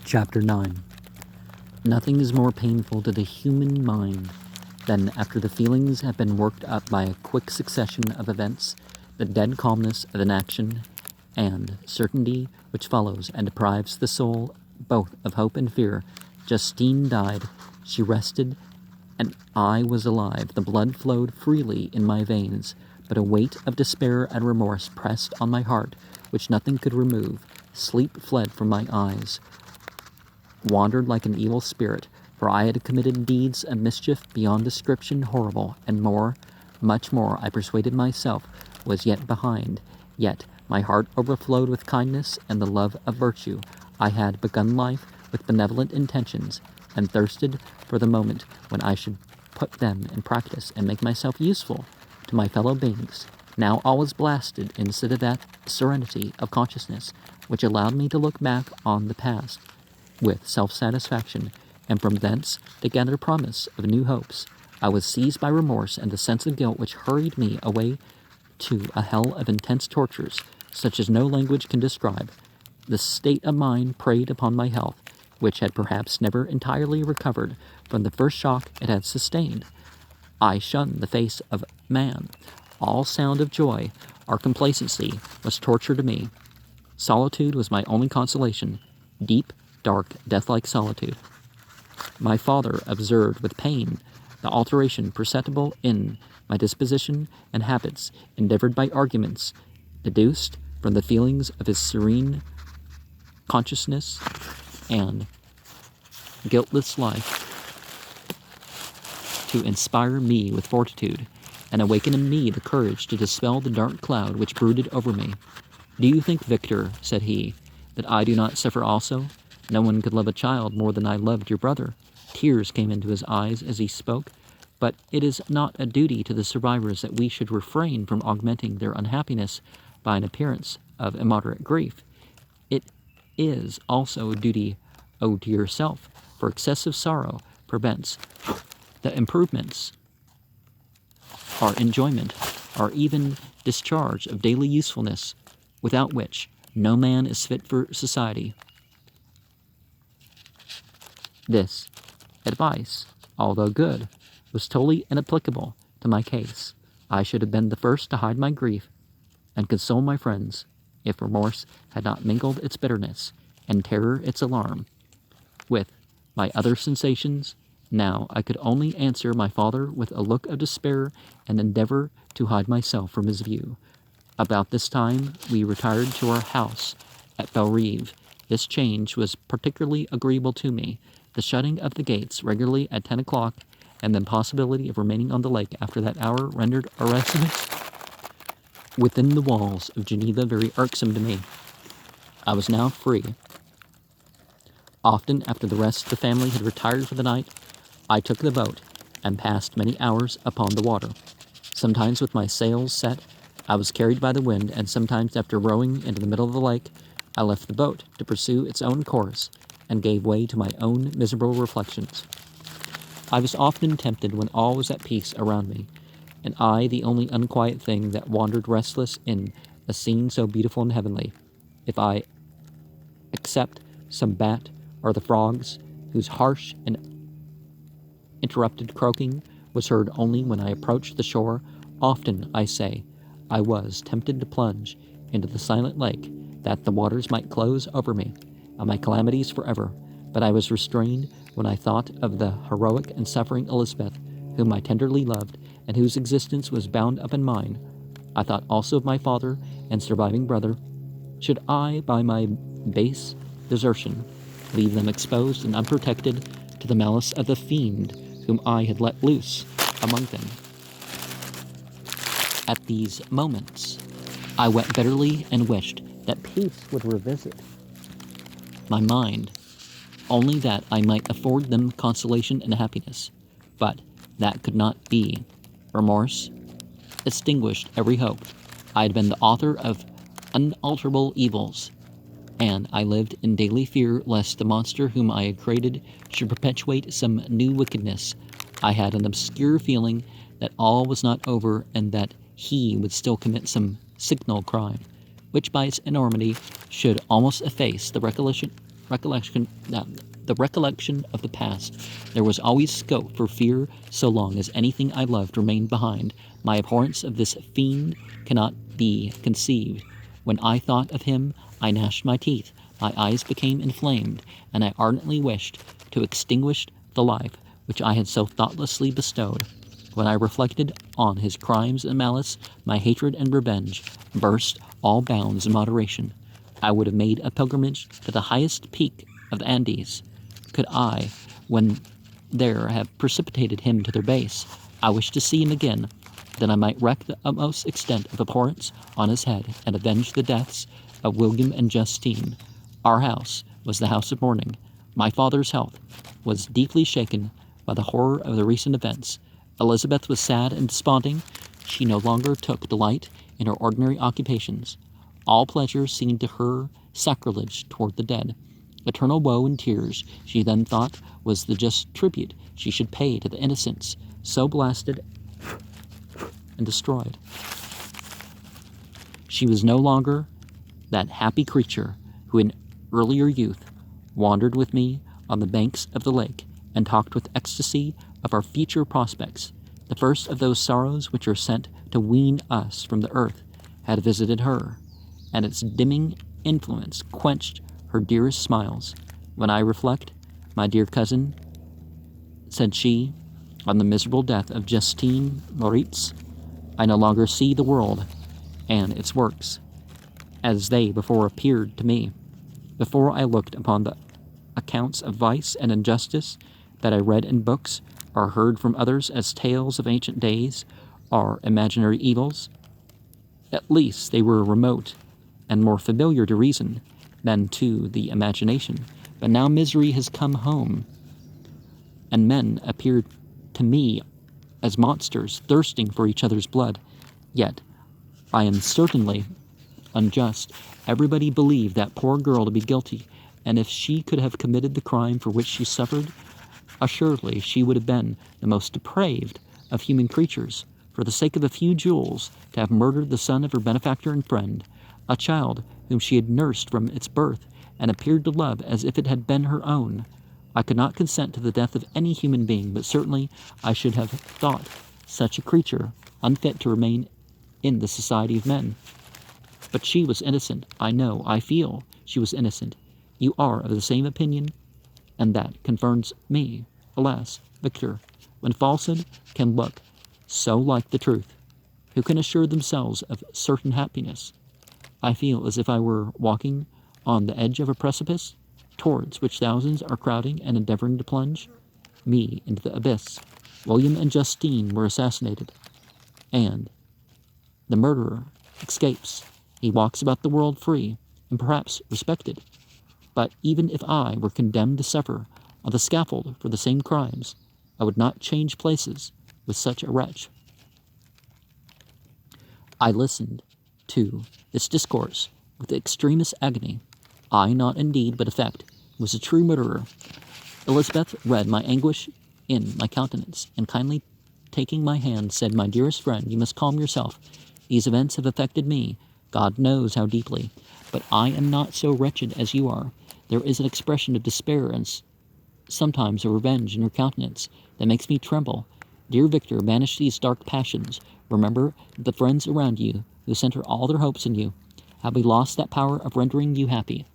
Chapter 9. Nothing is more painful to the human mind than, after the feelings have been worked up by a quick succession of events, the dead calmness of inaction and certainty which follows and deprives the soul both of hope and fear. Justine died. She rested, and I was alive. The blood flowed freely in my veins, but a weight of despair and remorse pressed on my heart, which nothing could remove. Sleep fled from my eyes, wandered like an evil spirit, for I had committed deeds of mischief beyond description horrible, and more, much more, I persuaded myself, was yet behind. Yet my heart overflowed with kindness and the love of virtue. I had begun life with benevolent intentions, and thirsted for the moment when I should put them in practice and make myself useful to my fellow beings. Now all was blasted instead of that serenity of consciousness which allowed me to look back on the past with self-satisfaction, and from thence to gather promise of new hopes. I was seized by remorse and the sense of guilt which hurried me away to a hell of intense tortures, such as no language can describe. The state of mind preyed upon my health, which had perhaps never entirely recovered from the first shock it had sustained. I shunned the face of man. All sound of joy or complacency was torture to me. Solitude was my only consolation, deep, dark, death-like solitude. My father observed with pain the alteration perceptible in my disposition and habits, endeavored by arguments deduced from the feelings of his serene consciousness and guiltless life, to inspire me with fortitude, and awaken in me the courage to dispel the dark cloud which brooded over me. "Do you think, Victor," said he, "that I do not suffer also? No one could love a child more than I loved your brother." Tears came into his eyes as he spoke. But it is not a duty to the survivors that we should refrain from augmenting their unhappiness by an appearance of immoderate grief. It is also a duty owed to yourself, for excessive sorrow prevents the improvements or enjoyment or even discharge of daily usefulness, without which no man is fit for society. This advice, although good, was totally inapplicable to my case. I should have been the first to hide my grief and console my friends, if remorse had not mingled its bitterness, and terror its alarm, with my other sensations. Now I could only answer my father with a look of despair and endeavor to hide myself from his view. About this time we retired to our house at Bellerive. This change was particularly agreeable to me. The shutting of the gates regularly at 10 o'clock, and the impossibility of remaining on the lake after that hour, rendered our residence within the walls of Geneva very irksome to me. I was now free. Often, after the rest of the family had retired for the night, I took the boat and passed many hours upon the water. Sometimes with my sails set, I was carried by the wind, and sometimes after rowing into the middle of the lake, I left the boat to pursue its own course, and gave way to my own miserable reflections. I was often tempted when all was at peace around me, and I the only unquiet thing that wandered restless in a scene so beautiful and heavenly, if I except some bat or the frogs, whose harsh and interrupted croaking was heard only when I approached the shore. Often, I say, I was tempted to plunge into the silent lake, that the waters might close over me and my calamities forever, but I was restrained when I thought of the heroic and suffering Elizabeth, whom I tenderly loved, and whose existence was bound up in mine. I thought also of my father and surviving brother. Should I, by my base desertion, leave them exposed and unprotected to the malice of the fiend whom I had let loose among them? At these moments, I wept bitterly and wished that peace would revisit my mind, only that I might afford them consolation and happiness. But that could not be. Remorse extinguished every hope. I had been the author of unalterable evils, and I lived in daily fear lest the monster whom I had created should perpetuate some new wickedness. I had an obscure feeling that all was not over, and that he would still commit some signal crime, which by its enormity should almost efface the recollection recollection of the past, there was always scope for fear so long as anything I loved remained behind. My abhorrence of this fiend cannot be conceived. When I thought of him, I gnashed my teeth, my eyes became inflamed, and I ardently wished to extinguish the life which I had so thoughtlessly bestowed. When I reflected on his crimes and malice, my hatred and revenge burst all bounds in moderation. I would have made a pilgrimage to the highest peak of the Andes, could I, when there, have precipitated him to their base. I wished to see him again, that I might wreak the utmost extent of abhorrence on his head, and avenge the deaths of William and Justine. Our house was the house of mourning. My father's health was deeply shaken by the horror of the recent events. Elizabeth was sad and desponding. She no longer took delight in her ordinary occupations. All pleasure seemed to her sacrilege toward the dead. Eternal woe and tears, she then thought, was the just tribute she should pay to the innocents so blasted and destroyed. She was no longer that happy creature who in earlier youth wandered with me on the banks of the lake and talked with ecstasy of our future prospects. The first of those sorrows which are sent to wean us from the earth had visited her, and its dimming influence quenched her dearest smiles. When I reflect, my dear cousin, said she, on the miserable death of Justine Moritz, I no longer see the world and its works as they before appeared to me. Before I looked upon the accounts of vice and injustice that I read in books or heard from others as tales of ancient days or imaginary evils. At least they were remote and more familiar to reason than to the imagination. But now misery has come home, and men appear to me as monsters thirsting for each other's blood. Yet I am certainly unjust. Everybody believed that poor girl to be guilty, and if she could have committed the crime for which she suffered, assuredly she would have been the most depraved of human creatures. For the sake of a few jewels, to have murdered the son of her benefactor and friend, a child whom she had nursed from its birth and appeared to love as if it had been her own. I could not consent to the death of any human being, but certainly I should have thought such a creature unfit to remain in the society of men. But she was innocent. I know, I feel she was innocent. You are of the same opinion, and that confirms me. Alas, Victor, when falsehood can look so like the truth, who can assure themselves of certain happiness? I feel as if I were walking on the edge of a precipice, towards which thousands are crowding and endeavoring to plunge me into the abyss. William and Justine were assassinated, and the murderer escapes. He walks about the world free, and perhaps respected. But even if I were condemned to suffer on the scaffold for the same crimes, I would not change places with such a wretch. I listened to this discourse with the extremest agony. I, not indeed, but effect, was a true murderer. Elizabeth read my anguish in my countenance, and kindly taking my hand, said, "My dearest friend, you must calm yourself. These events have affected me, God knows how deeply, but I am not so wretched as you are. There is an expression of despair and sometimes of revenge in your countenance that makes me tremble. Dear Victor, banish these dark passions. Remember that the friends around you, who center all their hopes in you, have we lost that power of rendering you happy.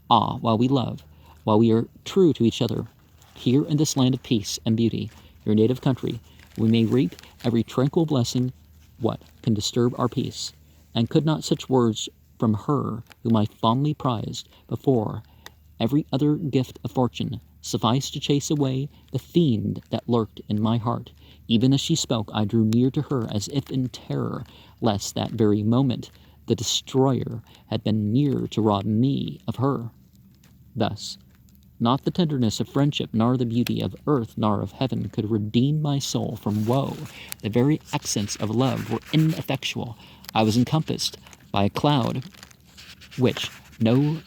Ah, while we love, while we are true to each other, here in this land of peace and beauty, your native country, we may reap every tranquil blessing. What can disturb our peace? And could not such words from her whom I fondly prized before every other gift of fortune suffice to chase away the fiend that lurked in my heart? Even as she spoke, I drew near to her as if in terror, lest that very moment the destroyer had been near to rob me of her. Thus, not the tenderness of friendship, nor the beauty of earth, nor of heaven could redeem my soul from woe. The very accents of love were ineffectual. I was encompassed by a cloud which no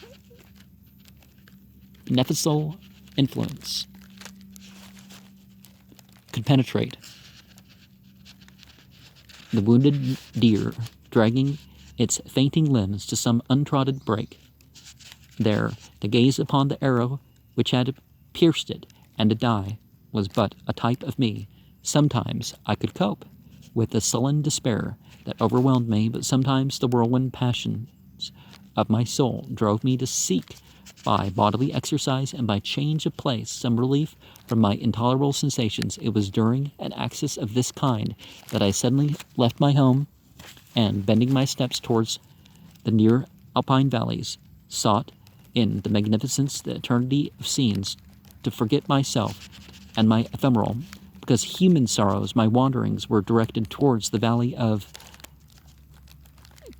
beneficial influence could penetrate. The wounded deer, dragging its fainting limbs to some untrodden brake, there To gaze upon the arrow which had pierced it, and to die, was but a type of me. Sometimes I could cope with the sullen despair that overwhelmed me, but sometimes the whirlwind passions of my soul drove me to seek, by bodily exercise and by change of place, some relief from my intolerable sensations. It was during an access of this kind that I suddenly left my home, and, bending my steps towards the near alpine valleys, sought, in the magnificence, the eternity of scenes, to forget myself and my ephemeral, because human sorrows, my wanderings were directed towards the valley of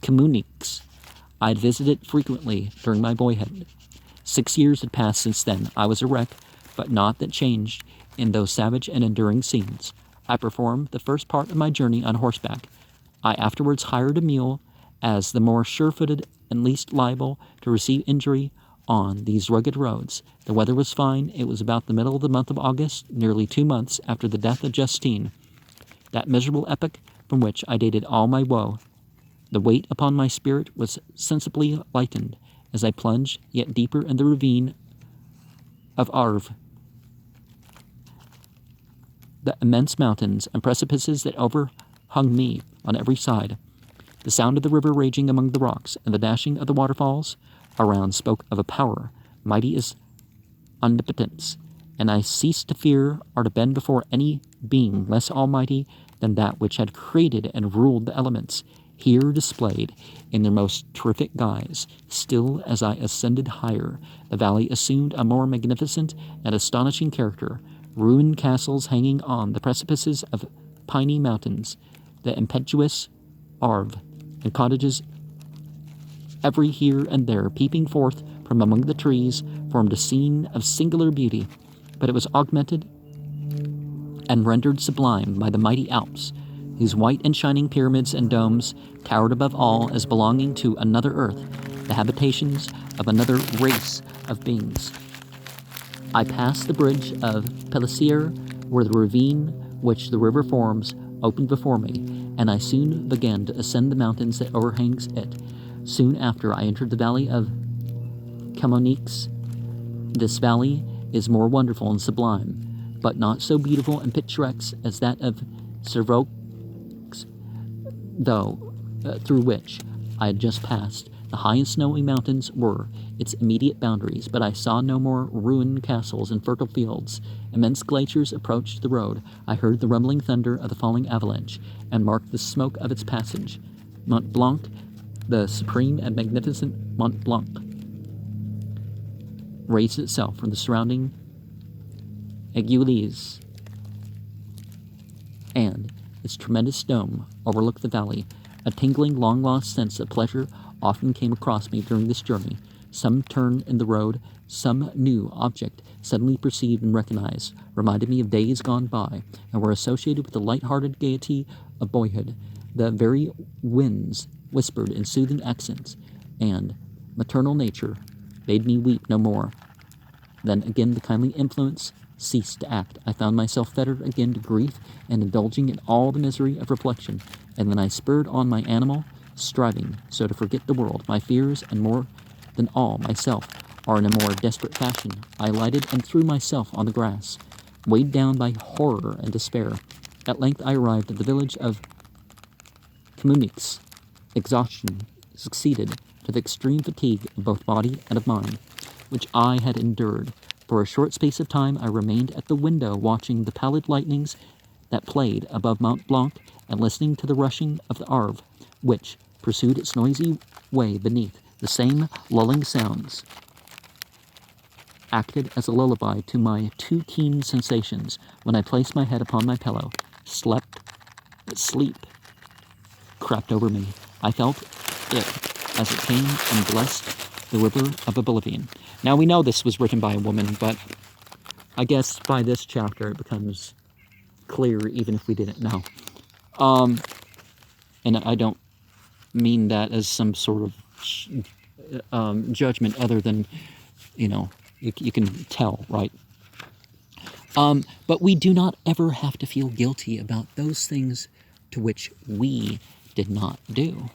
Communiques. I had visited frequently during my boyhood. 6 years had passed since then. I was a wreck, but not that changed in those savage and enduring scenes. I performed the first part of my journey on horseback. I afterwards hired a mule, as the more sure-footed and least liable to receive injury on these rugged roads. The weather was fine. It was about the middle of the month of August, nearly 2 months after the death of Justine, that miserable epoch from which I dated all my woe. The weight upon my spirit was sensibly lightened as I plunged yet deeper in the ravine of Arve. The immense mountains and precipices that overhung me on every side, the sound of the river raging among the rocks, and the dashing of the waterfalls around spoke of a power mighty as omnipotence, and I ceased to fear or to bend before any being less almighty than that which had created and ruled the elements, here displayed in their most terrific guise. Still, as I ascended higher, the valley assumed a more magnificent and astonishing character. Ruined castles hanging on the precipices of piny mountains, the impetuous Arve, and cottages every here and there peeping forth from among the trees, formed a scene of singular beauty, but it was augmented and rendered sublime by the mighty Alps, whose white and shining pyramids and domes towered above all as belonging to another earth, the habitations of another race of beings. I passed the bridge of Pellissier, where the ravine which the river forms opened before me, and I soon began to ascend the mountains that overhangs it. Soon after, I entered the valley of Communiques. This valley is more wonderful and sublime, but not so beautiful and picturesque as that of Cerveaux, through which I had just passed. The high and snowy mountains were its immediate boundaries, but I saw no more ruined castles and fertile fields. Immense glaciers approached the road. I heard the rumbling thunder of the falling avalanche, and marked the smoke of its passage. Mont Blanc, the supreme and magnificent Mont Blanc, raised itself from the surrounding aiguilles, and its tremendous dome overlooked the valley. A tingling, long-lost sense of pleasure often came across me during this journey. Some turn in the road, some new object suddenly perceived and recognized, reminded me of days gone by, and were associated with the light-hearted gaiety of boyhood. The very winds whispered in soothing accents, and maternal nature bade me weep no more. Then again the kindly influence ceased to act. I found myself fettered again to grief and indulging in all the misery of reflection, and then I spurred on my animal, striving so to forget the world, my fears, and more than all myself, or in a more desperate fashion. I alighted and threw myself on the grass, weighed down by horror and despair. At length I arrived at the village of Communiques. Exhaustion succeeded to the extreme fatigue of both body and of mind, which I had endured. For a short space of time I remained at the window, watching the pallid lightnings that played above Mont Blanc, and listening to the rushing of the Arve, which pursued its noisy way beneath. The same lulling sounds acted as a lullaby to my too keen sensations. When I placed my head upon my pillow, sleep crept over me. I felt it as it came and blessed the river of oblivion. Now we know this was written by a woman, but I guess by this chapter it becomes clear even if we didn't know. And I don't mean that as some sort of judgment other than, you can tell, right? But we do not ever have to feel guilty about those things to which we did not do.